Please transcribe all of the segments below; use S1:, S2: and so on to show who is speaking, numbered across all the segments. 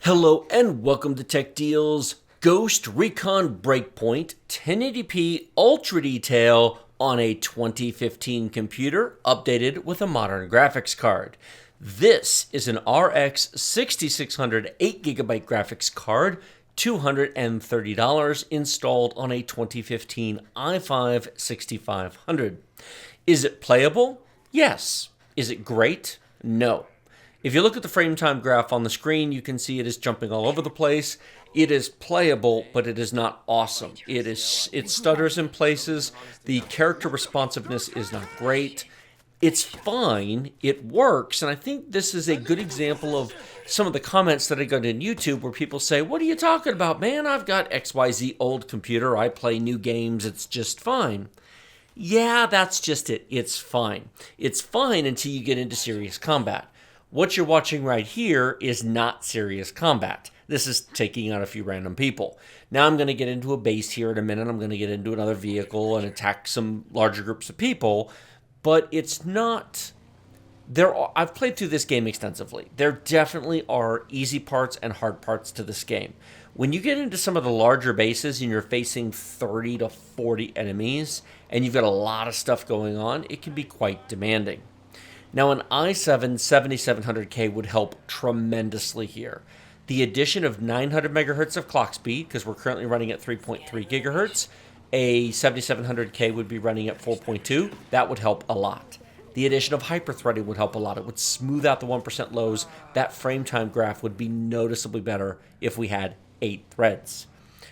S1: Hello and welcome to Tech Deals. Ghost Recon Breakpoint 1080p Ultra Detail on a 2015 computer updated with a modern graphics card. This is an RX 6600 8GB graphics card, $230, installed on a 2015 i5-6500. Is it playable? Yes. Is it great? No. If you look at the frame time graph on the screen, you can see it is jumping all over the place. It is playable, but it is not awesome. It stutters in places. The character responsiveness is not great. It's fine. It works. And I think this is a good example of some of the comments that I got in YouTube where people say, "What are you talking about, man? I've got XYZ old computer. I play new games. It's just fine." Yeah, that's just it. It's fine. It's fine until you get into serious combat. What you're watching right here is not serious combat. This is taking out a few random people. Now I'm going to get into a base here in a minute. I'm going to get into another vehicle and attack some larger groups of people. But it's not... I've played through this game extensively. There definitely are easy parts and hard parts to this game. When you get into some of the larger bases and you're facing 30 to 40 enemies and you've got a lot of stuff going on, it can be quite demanding. Now, an i7-7700K would help tremendously here. The addition of 900 megahertz of clock speed, because we're currently running at 3.3 gigahertz, a 7700K would be running at 4.2. That would help a lot. The addition of hyper-threading would help a lot. It would smooth out the 1% lows. That frame time graph would be noticeably better if we had 8 threads.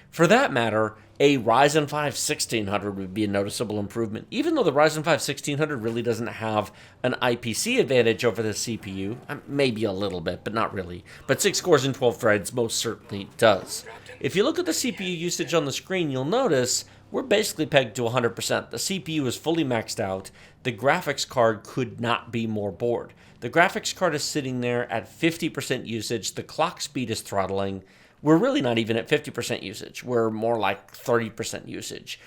S1: For that matter, a Ryzen 5 1600 would be a noticeable improvement. Even though the Ryzen 5 1600 really doesn't have an IPC advantage over the CPU, maybe a little bit, but not really. But 6 cores and 12 threads most certainly does. If you look at the CPU usage on the screen, you'll notice we're basically pegged to 100%. The CPU is fully maxed out. The graphics card could not be more bored. The graphics card is sitting there at 50% usage. The clock speed is throttling. We're really not even at 50% usage. We're more like 30% usage.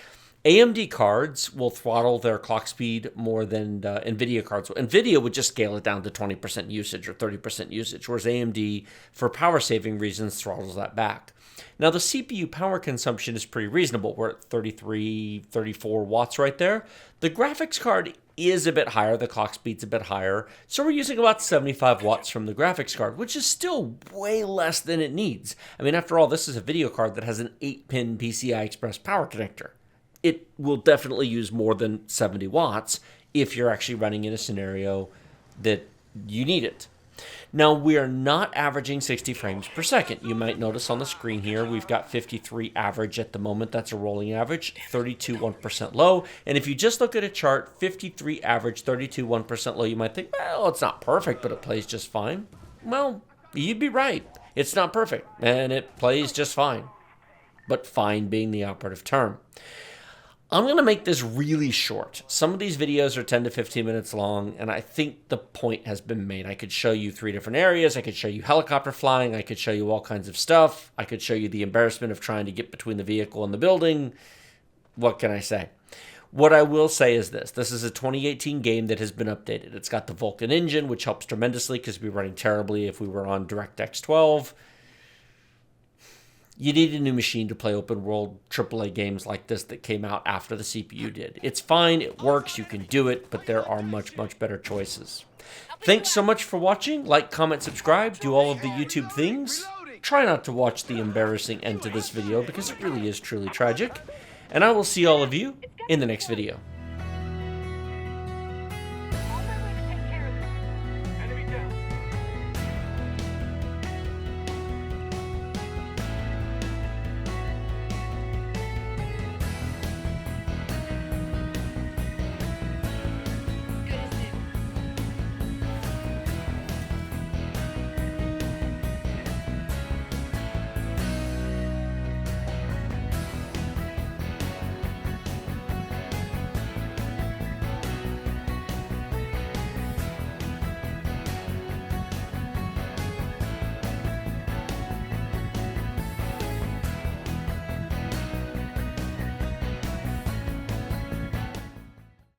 S1: AMD cards will throttle their clock speed more than NVIDIA cards. NVIDIA would just scale it down to 20% usage or 30% usage, whereas AMD, for power-saving reasons, throttles that back. Now, the CPU power consumption is pretty reasonable. We're at 33, 34 watts right there. The graphics card is a bit higher. The clock speed's a bit higher. So we're using about 75 watts from the graphics card, which is still way less than it needs. I mean, after all, this is a video card that has an 8-pin PCI Express power connector. It will definitely use more than 70 watts if you're actually running in a scenario that you need it. Now, we are not averaging 60 frames per second. You might notice on the screen here, we've got 53 average at the moment. That's a rolling average, 32 1% low. And if you just look at a chart, 53 average, 32 1% low, you might think, well, it's not perfect, but it plays just fine. Well, you'd be right. It's not perfect, and it plays just fine. But fine being the operative term. I'm going to make this really short. Some of these videos are 10 to 15 minutes long, and I think the point has been made. I could show you 3 different areas. I could show you helicopter flying. I could show you all kinds of stuff. I could show you the embarrassment of trying to get between the vehicle and the building. What can I say? What I will say is this. This is a 2018 game that has been updated. It's got the Vulkan engine, which helps tremendously because we'd be running terribly if we were on DirectX 12. You need a new machine to play open world AAA games like this that came out after the CPU did. It's fine, it works, you can do it, but there are much, much better choices. Thanks so much for watching. Like, comment, subscribe, do all of the YouTube things. Try not to watch the embarrassing end to this video because it really is truly tragic. And I will see all of you in the next video.